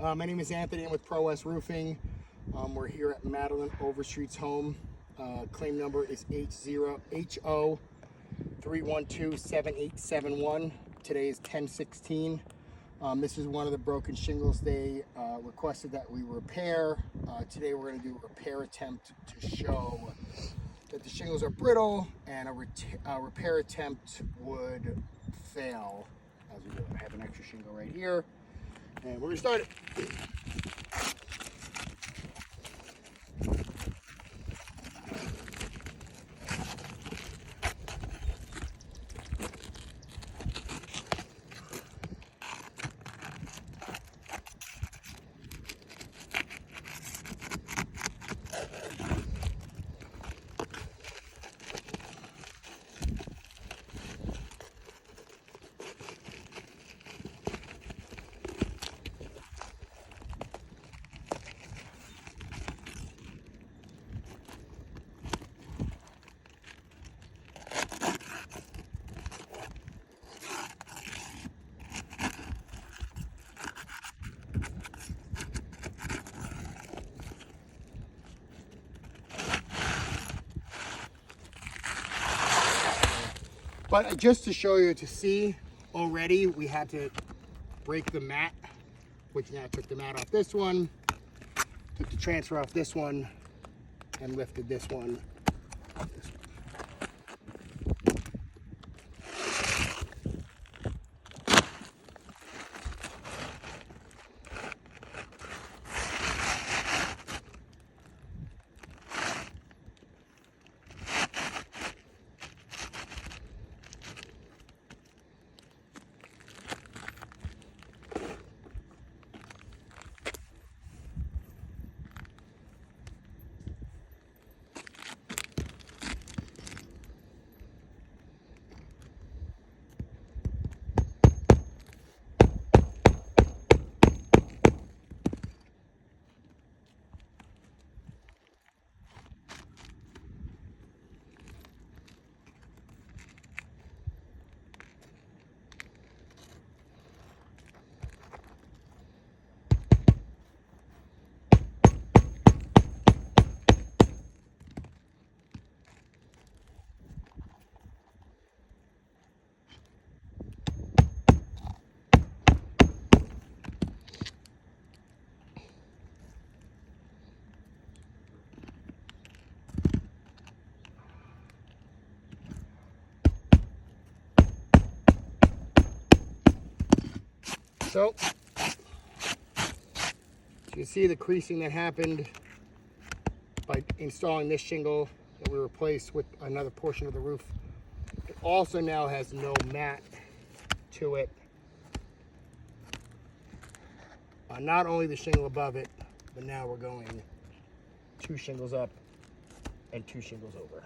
My name is Anthony. I'm with Pro West Roofing. We're here at Madeline Overstreet's home. Claim number is HO-3127871. Today is 10/16. This is one of the broken shingles they requested that we repair. Today we're going to do a repair attempt to show that the shingles are brittle, and a repair attempt would fail as we do. I have an extra shingle right here, and we're going to start it. But just to show you, to see already, we had to break the mat, which now took the mat off this one, took the transfer off this one, and lifted this one off this one. So, you can see the creasing that happened by installing this shingle that we replaced with another portion of the roof. It also now has no mat to it. Not only the shingle above it, but now we're going 2 shingles up and 2 shingles over.